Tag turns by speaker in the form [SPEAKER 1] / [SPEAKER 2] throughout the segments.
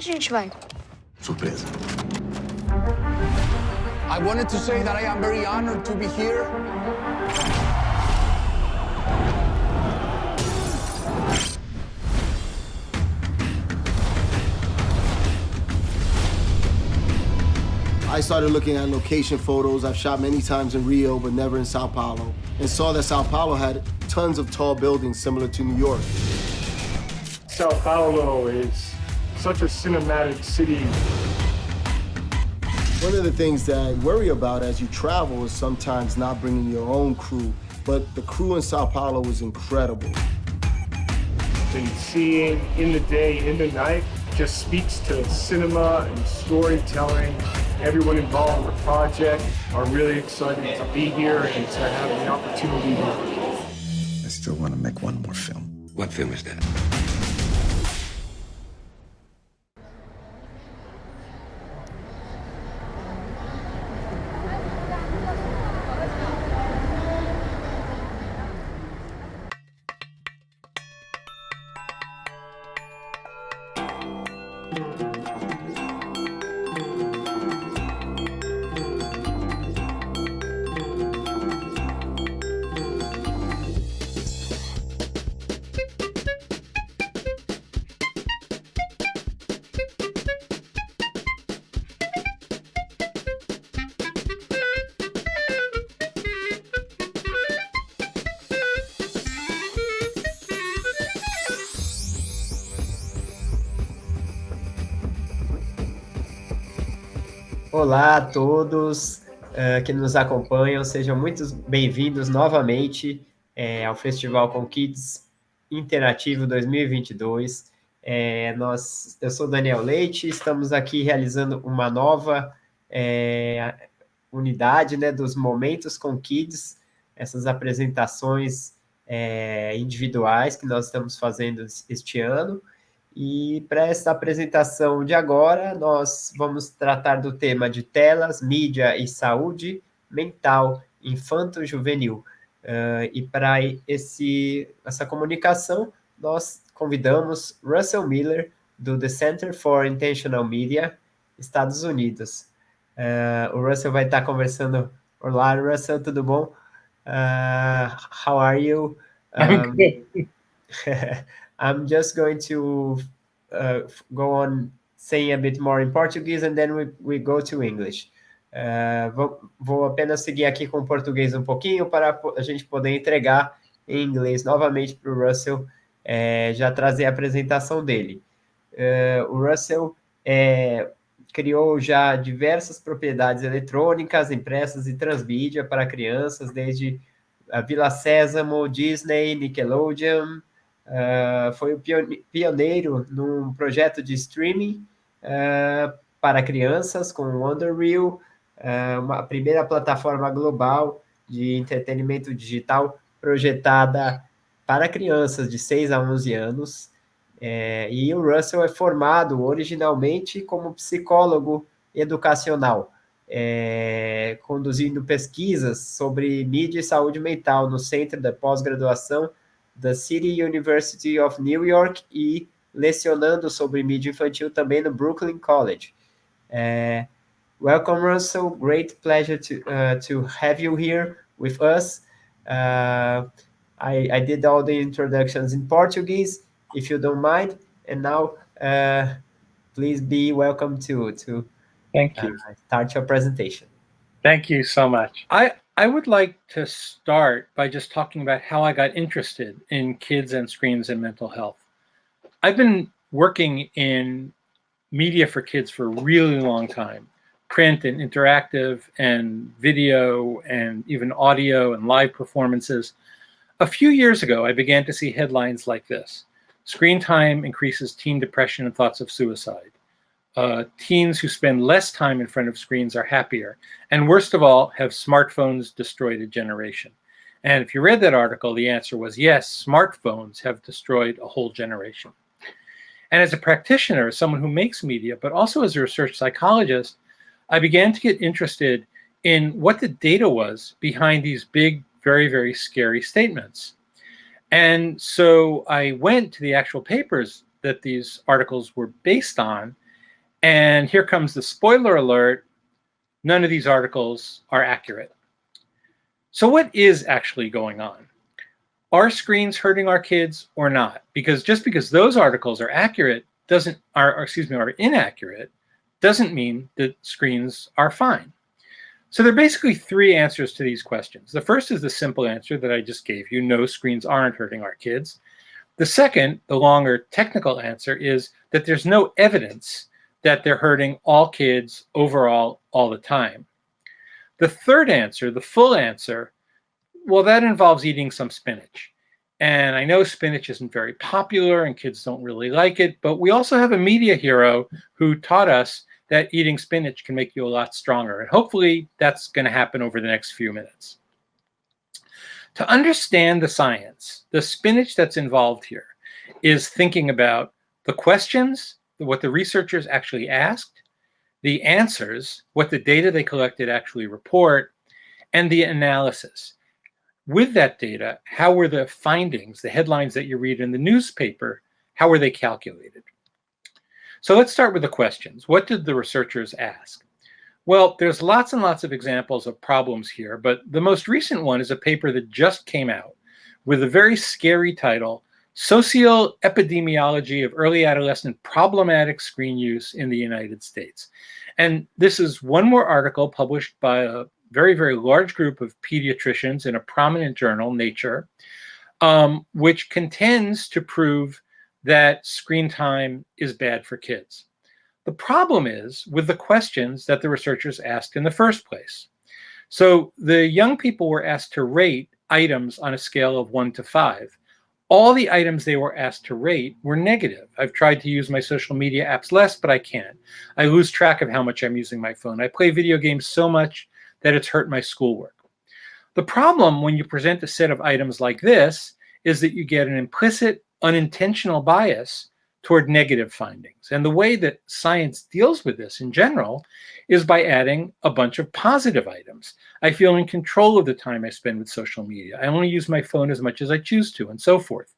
[SPEAKER 1] onde a gente vai?
[SPEAKER 2] Surpresa.
[SPEAKER 3] I wanted to say that I am very honored to be here.
[SPEAKER 4] I started looking at location photos. I've shot many times in Rio, but never in Sao Paulo, and saw that Sao Paulo had tons of tall buildings similar to New York.
[SPEAKER 5] Sao Paulo is such a cinematic city.
[SPEAKER 4] One of the things that I worry about as you travel is sometimes not bringing your own crew, but the crew in Sao Paulo was incredible.
[SPEAKER 5] And seeing in the day, in the night, just speaks to cinema and storytelling. Everyone involved in the project are really excited to be here and to have the opportunity to.
[SPEAKER 2] I still want to make one more film. What film is that?
[SPEAKER 6] Olá a todos que nos acompanham, sejam muito bem-vindos novamente ao Festival comKids Interativo 2022. Eu sou Daniel Leite, estamos aqui realizando uma nova unidade, né, dos momentos comKids, essas apresentações individuais que nós estamos fazendo este ano. E para essa apresentação de agora, nós vamos tratar do tema de telas, mídia e saúde mental infanto-juvenil. E para essa comunicação, nós convidamos Russell Miller, do The Center for Intentional Media, Estados Unidos. O Russell vai estar conversando. Olá, Russell, tudo bom? How are you?
[SPEAKER 5] I'm good.
[SPEAKER 6] I'm just going to go on saying a bit more in Portuguese and then we go to English. Vou apenas seguir aqui com o português um pouquinho para a gente poder entregar em inglês novamente para o Russell já trazer a apresentação dele. O Russell criou já diversas propriedades eletrônicas, impressas e transmídia para crianças, desde a Vila Sésamo, Disney, Nickelodeon. Foi o pioneiro num projeto de streaming para crianças com Wonderreel, a primeira plataforma global de entretenimento digital projetada para crianças de 6 a 11 anos. E o Russell é formado originalmente como psicólogo educacional, conduzindo pesquisas sobre mídia e saúde mental no Centro de Pós-Graduação da City University of New York e lecionando sobre mídia infantil também no Brooklyn College. Welcome, Russell. Great pleasure to have you here with us. I did all the introductions in Portuguese, if you don't mind, and now please be welcome to
[SPEAKER 7] Thank you.
[SPEAKER 6] Start your presentation.
[SPEAKER 7] Thank you so much. I would like to start by just talking about how I got interested in kids and screens and mental health. I've been working in media for kids for a really long time, print and interactive and video and even audio and live performances. A few years ago, I began to see headlines like this: screen time increases teen depression and thoughts of suicide. Teens who spend less time in front of screens are happier. And worst of all, have smartphones destroyed a generation? And if you read that article, the answer was yes, smartphones have destroyed a whole generation. And as a practitioner, as someone who makes media, but also as a research psychologist, I began to get interested in what the data was behind these big, very, very scary statements. And so I went to the actual papers that these articles were based on And here comes the spoiler alert. None of these articles are accurate. So what is actually going on? Are screens hurting our kids or not? Because just because those articles are accurate are inaccurate doesn't mean that screens are fine. So there are basically three answers to these questions. The first is the simple answer that I just gave you. No, screens aren't hurting our kids. The second, the longer technical answer, is that there's no evidence that they're hurting all kids overall all the time. The third answer, the full answer, well, that involves eating some spinach. And I know spinach isn't very popular and kids don't really like it, but we also have a media hero who taught us that eating spinach can make you a lot stronger. And hopefully that's going to happen over the next few minutes. To understand the science, the spinach that's involved here is thinking about the questions, what the researchers actually asked, the answers, what the data they collected actually report, and the analysis. With that data, how were the findings, the headlines that you read in the newspaper, how were they calculated? So let's start with the questions. What did the researchers ask? Well, there's lots and lots of examples of problems here, but the most recent one is a paper that just came out with a very scary title, Social Epidemiology of Early Adolescent Problematic Screen Use in the United States. And this is one more article published by a very, very large group of pediatricians in a prominent journal, Nature, which contends to prove that screen time is bad for kids. The problem is with the questions that the researchers asked in the first place. So the young people were asked to rate items on a scale of 1 to 5. All the items they were asked to rate were negative. I've tried to use my social media apps less, but I can't. I lose track of how much I'm using my phone. I play video games so much that it's hurt my schoolwork. The problem when you present a set of items like this is that you get an implicit, unintentional bias toward negative findings. And the way that science deals with this in general is by adding a bunch of positive items. I feel in control of the time I spend with social media. I only use my phone as much as I choose to, and so forth.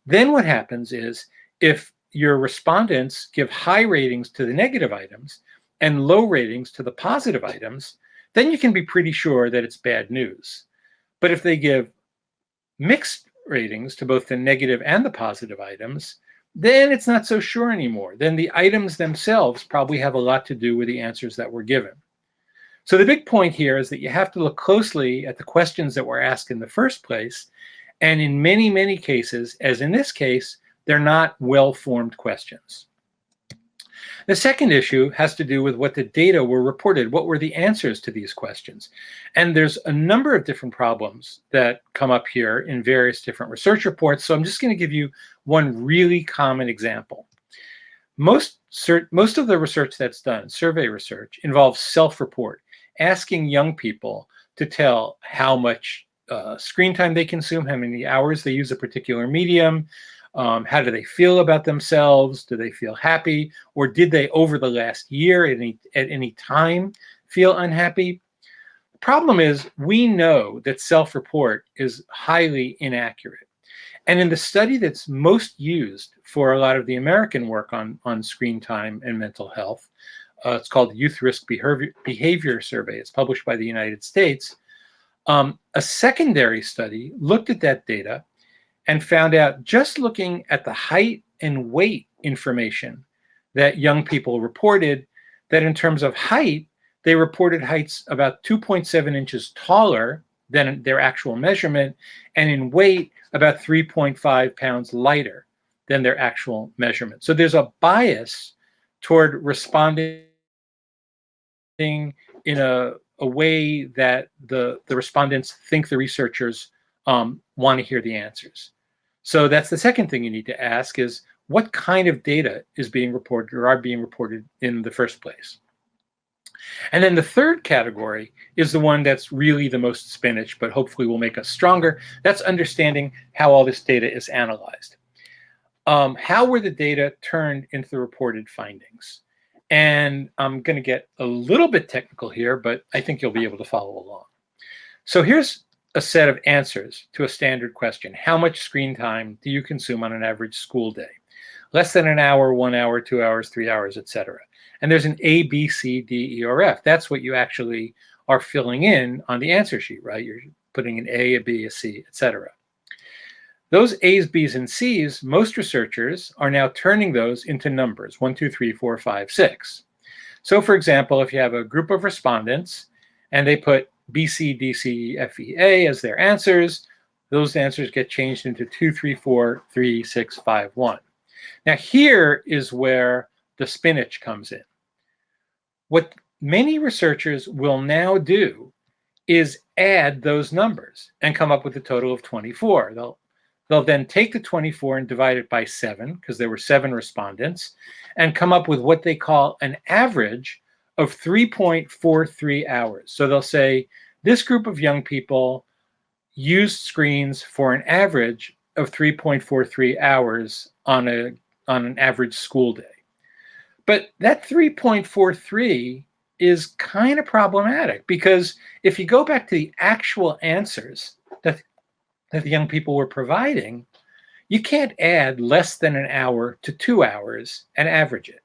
[SPEAKER 7] Then what happens is if your respondents give high ratings to the negative items and low ratings to the positive items, then you can be pretty sure that it's bad news. But if they give mixed ratings to both the negative and the positive items, then it's not so sure anymore. Then the items themselves probably have a lot to do with the answers that were given. So the big point here is that you have to look closely at the questions that were asked in the first place. And in many, many cases, as in this case, they're not well-formed questions. The second issue has to do with what the data were reported. What were the answers to these questions? And there's a number of different problems that come up here in various different research reports. So I'm just going to give you one really common example. Most of the research that's done, survey research, involves self-report, asking young people to tell how much screen time they consume, how many hours they use a particular medium, how do they feel about themselves? Do they feel happy? Or did they, over the last year, at any time, feel unhappy? The problem is we know that self-report is highly inaccurate. And in the study that's most used for a lot of the American work on screen time and mental health, it's called Youth Risk Behavior Survey. It's published by the United States. A secondary study looked at that data and found out, just looking at the height and weight information that young people reported, that in terms of height, they reported heights about 2.7 inches taller than their actual measurement, and in weight, about 3.5 pounds lighter than their actual measurement. So there's a bias toward responding in a way that the respondents think the researchers want to hear the answers. So that's the second thing you need to ask is, what kind of data is being reported or are being reported in the first place? And then the third category is the one that's really the most spinach, but hopefully will make us stronger. That's understanding how all this data is analyzed. How were the data turned into the reported findings? And I'm going to get a little bit technical here, but I think you'll be able to follow along. So here's a set of answers to a standard question. How much screen time do you consume on an average school day? less than an hour, 1 hour, 2 hours, 3 hours, etc. And there's an A, B, C, D, E, or F. That's what you actually are filling in on the answer sheet, right? You're putting an A, a B, a C, etc. Those A's, B's, and C's, most researchers are now turning those into numbers, 1, 2, 3, 4, 5, 6. So for example, if you have a group of respondents and they put B, C, D, C, E, F, E, A as their answers, those answers get changed into 2, 3, 4, 3, 6, 5, 1. Now here is where the spinach comes in. What many researchers will now do is add those numbers and come up with a total of 24. They'll then take the 24 and divide it by 7, because there were 7 respondents, and come up with what they call an average of 3.43 hours. So they'll say this group of young people used screens for an average of 3.43 hours on an average school day. But that 3.43 is kind of problematic, because if you go back to the actual answers that the young people were providing, you can't add less than an hour to 2 hours and average it.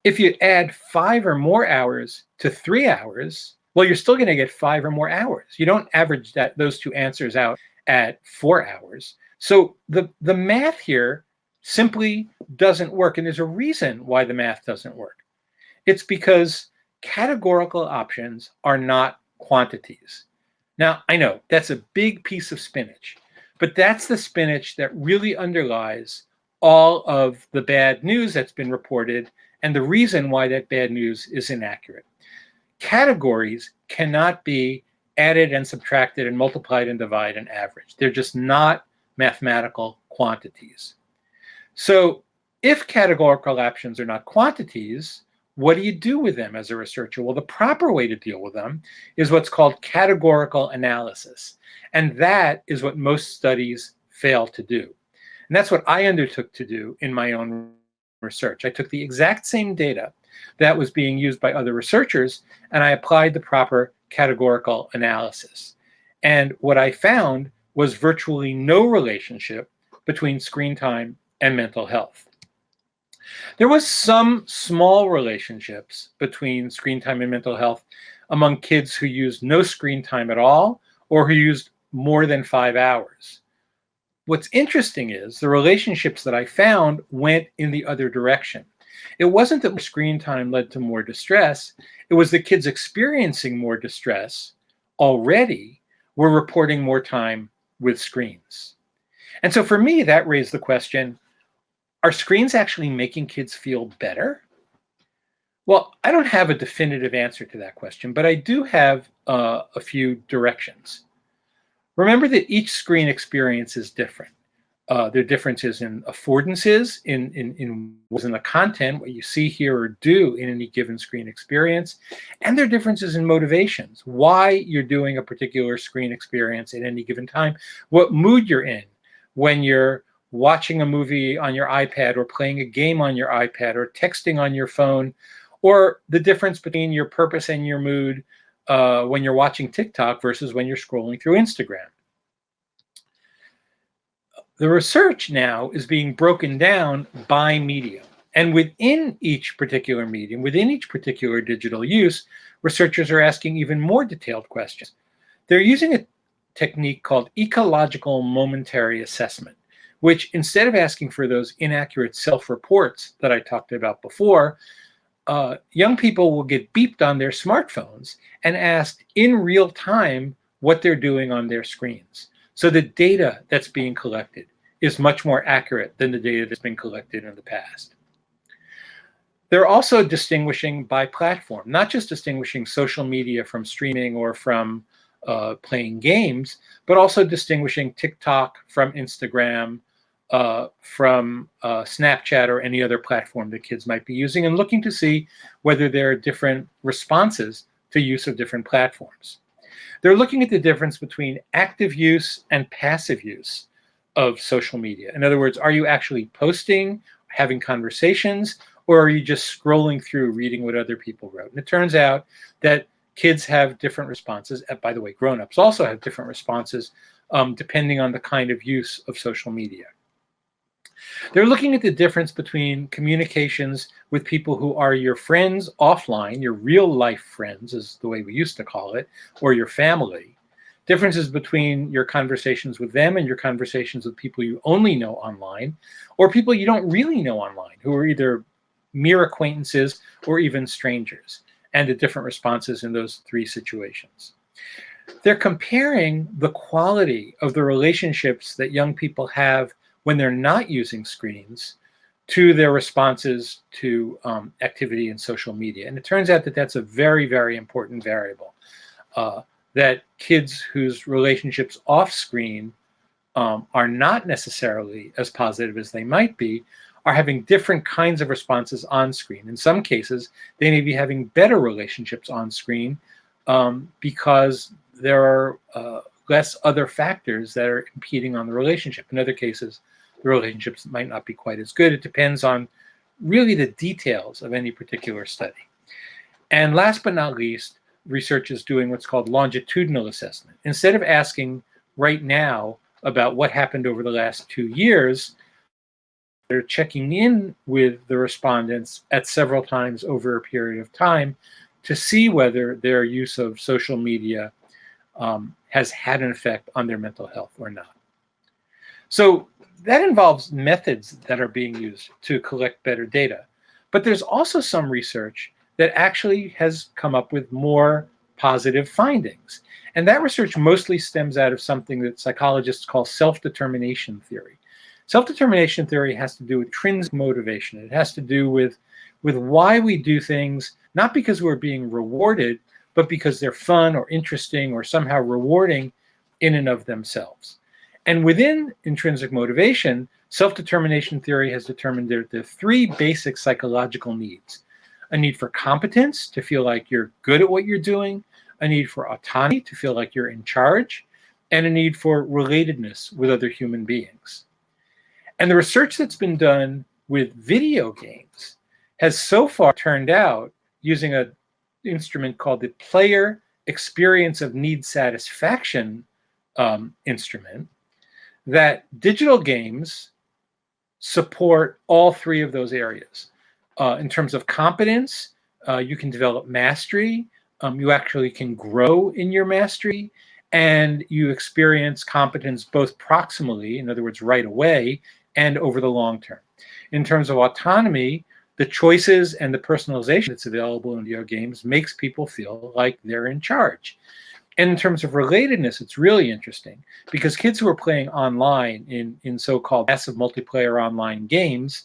[SPEAKER 7] If you add 5 or more hours to 3 hours, well, you're still going to get 5 or more hours. You don't average those two answers out at 4 hours. So the math here simply doesn't work. And there's a reason why the math doesn't work. It's because categorical options are not quantities. Now, I know that's a big piece of spinach, but that's the spinach that really underlies all of the bad news that's been reported and the reason why that bad news is inaccurate. Categories cannot be added and subtracted and multiplied and divided and averaged. They're just not mathematical quantities. So if categorical options are not quantities, what do you do with them as a researcher? Well, the proper way to deal with them is what's called categorical analysis. And that is what most studies fail to do. And that's what I undertook to do in my own research. I took the exact same data that was being used by other researchers, and I applied the proper categorical analysis. And what I found was virtually no relationship between screen time and mental health. There was some small relationships between screen time and mental health among kids who used no screen time at all or who used more than 5 hours. What's interesting is the relationships that I found went in the other direction. It wasn't that screen time led to more distress. It was the kids experiencing more distress already were reporting more time with screens. And so for me, that raised the question, are screens actually making kids feel better? Well, I don't have a definitive answer to that question, but I do have a few directions. Remember that each screen experience is different. There are differences in affordances, in the content, what you see, hear, or do in any given screen experience, and there are differences in motivations, why you're doing a particular screen experience at any given time, what mood you're in when you're watching a movie on your iPad or playing a game on your iPad or texting on your phone, or the difference between your purpose and your mood when you're watching TikTok versus when you're scrolling through Instagram. The research now is being broken down by medium. And within each particular medium, within each particular digital use, researchers are asking even more detailed questions. They're using a technique called ecological momentary assessment, which instead of asking for those inaccurate self-reports that I talked about before, young people will get beeped on their smartphones and asked in real time what they're doing on their screens. So the data that's being collected is much more accurate than the data that's been collected in the past. They're also distinguishing by platform, not just distinguishing social media from streaming or from playing games, but also distinguishing TikTok from Instagram, from Snapchat or any other platform that kids might be using, and looking to see whether there are different responses to use of different platforms. They're looking at the difference between active use and passive use of social media. In other words, are you actually posting, having conversations, or are you just scrolling through, reading what other people wrote? And it turns out that kids have different responses. And by the way, grown-ups also have different responses depending on the kind of use of social media. They're looking at the difference between communications with people who are your friends offline, your real life friends is the way we used to call it, or your family. Differences between your conversations with them and your conversations with people you only know online, or people you don't really know online, who are either mere acquaintances or even strangers, and the different responses in those three situations. They're comparing the quality of the relationships that young people have when they're not using screens to their responses to activity in social media. And it turns out that that's a very, very important variable, that kids whose relationships off screen are not necessarily as positive as they might be are having different kinds of responses on screen. In some cases, they may be having better relationships on screen because there are less other factors that are impeding on the relationship. In other cases, the relationships might not be quite as good. It depends on really the details of any particular study. And last but not least, research is doing what's called longitudinal assessment. Instead of asking right now about what happened over the last 2 years, they're checking in with the respondents at several times over a period of time to see whether their use of social media has had an effect on their mental health or not. So that involves methods that are being used to collect better data. But there's also some research that actually has come up with more positive findings. And that research mostly stems out of something that psychologists call self-determination theory. Self-determination theory has to do with intrinsic motivation. It has to do with why we do things, not because we're being rewarded, but because they're fun or interesting or somehow rewarding in and of themselves. And within intrinsic motivation, self-determination theory has determined there are three basic psychological needs. A need for competence, to feel like you're good at what you're doing, a need for autonomy, to feel like you're in charge, and a need for relatedness with other human beings. And the research that's been done with video games has so far turned out, using an instrument called the Player Experience of Need Satisfaction instrument, that digital games support all three of those areas. In terms of competence, you can develop mastery, you actually can grow in your mastery, and you experience competence both proximally, in other words, right away, and over the long term. In terms of autonomy, the choices and the personalization that's available in video games makes people feel like they're in charge. And in terms of relatedness, it's really interesting because kids who are playing online in so-called massive multiplayer online games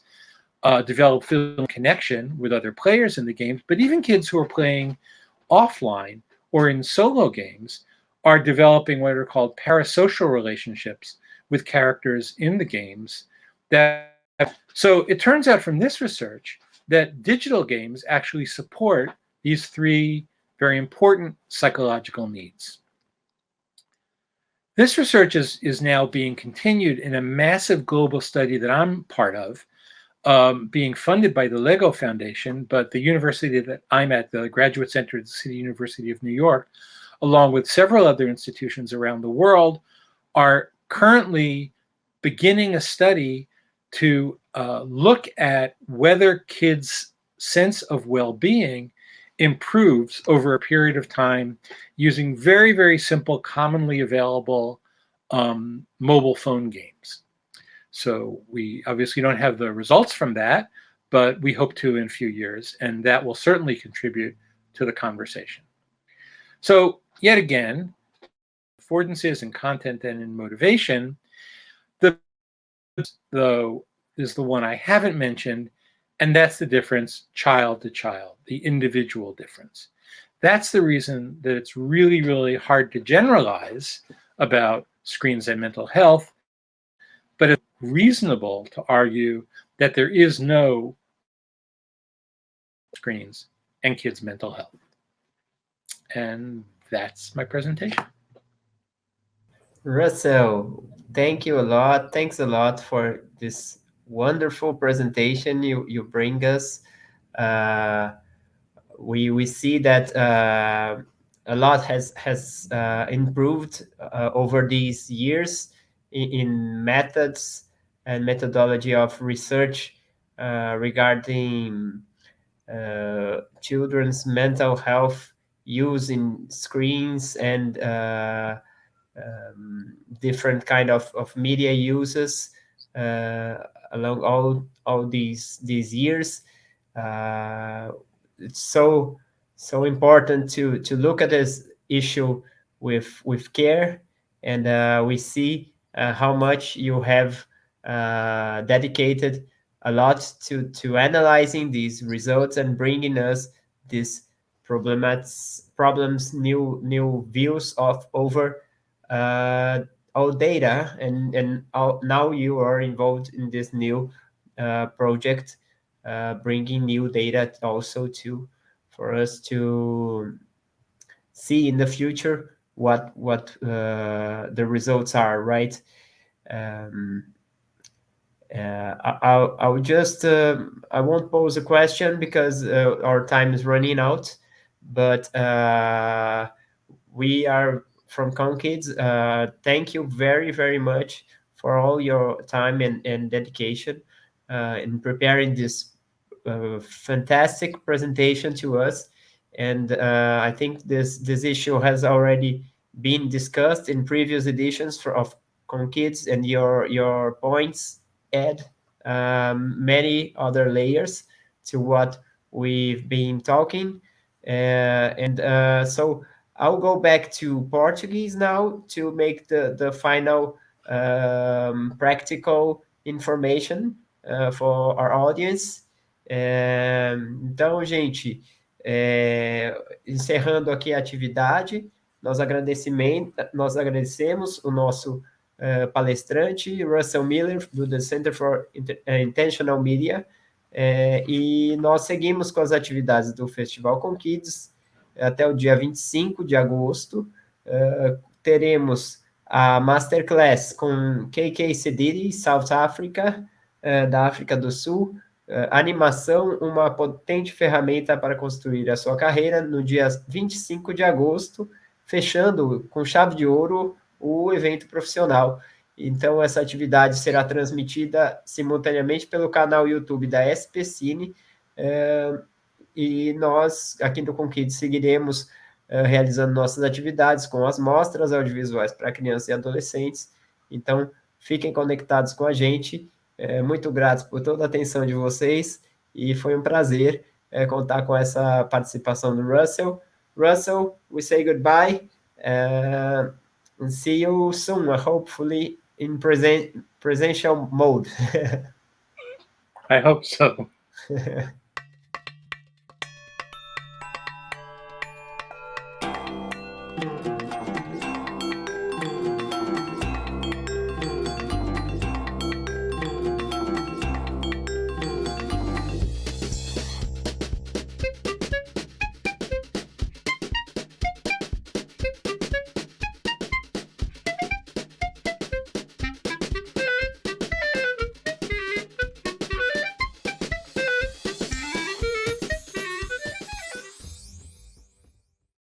[SPEAKER 7] develop physical connection with other players in the games, but even kids who are playing offline or in solo games are developing what are called parasocial relationships with characters in the games. So it turns out from this research that digital games actually support these three very important psychological needs. This research is now being continued in a massive global study that I'm part of, being funded by the Lego Foundation, but the university that I'm at, the Graduate Center at the City University of New York, along with several other institutions around the world, are currently beginning a study to look at whether kids' sense of well-being improves over a period of time using very, very simple, commonly available mobile phone games. So we obviously don't have the results from that, but we hope to in a few years, and that will certainly contribute to the conversation. So yet again, affordances in content and in motivation, though, is the one I haven't mentioned, and that's the difference child to child, the individual difference. That's the reason that it's really, really hard to generalize about screens and mental health, but it's reasonable to argue that there is no screens and kids' mental health. And that's my presentation.
[SPEAKER 6] Russell, thank you a lot. Thanks a lot for this wonderful presentation you bring us. We see that a lot has improved over these years in methods and methodology of research regarding children's mental health using screens and different kind of media uses along all these years. It's so important to look at this issue with care, and we see how much you have dedicated a lot to analyzing these results and bringing us these problems, new views of over all data, and now you are involved in this new project, bringing new data also for us to see in the future what the results are, right? I'll just I won't pose a question because our time is running out, but we are from comKids. Thank you very, very much for all your time and dedication in preparing this fantastic presentation to us. And I think this issue has already been discussed in previous editions of comKids, and your points add many other layers to what we've been talking. So I'll go back to Portuguese now to make the final practical information for our audience. Então, gente, encerrando aqui a atividade, nós agradecemos o nosso palestrante, Russell Miller, do The Center for Intentional Media, e nós seguimos com as atividades do Festival comKids até o dia 25 de agosto. Teremos a Masterclass com KK Sediri, South Africa, da África do Sul, animação, uma potente ferramenta para construir a sua carreira, no dia 25 de agosto, fechando com chave de ouro o evento profissional. Então, essa atividade será transmitida simultaneamente pelo canal YouTube da SP Cine, e nós, aqui do comKids, seguiremos realizando nossas atividades com as mostras audiovisuais para crianças e adolescentes. Então, fiquem conectados com a gente. Muito grato por toda a atenção de vocês, e foi um prazer contar com essa participação do Russell. Russell, we say goodbye, and see you soon, hopefully in presential mode.
[SPEAKER 7] I hope so.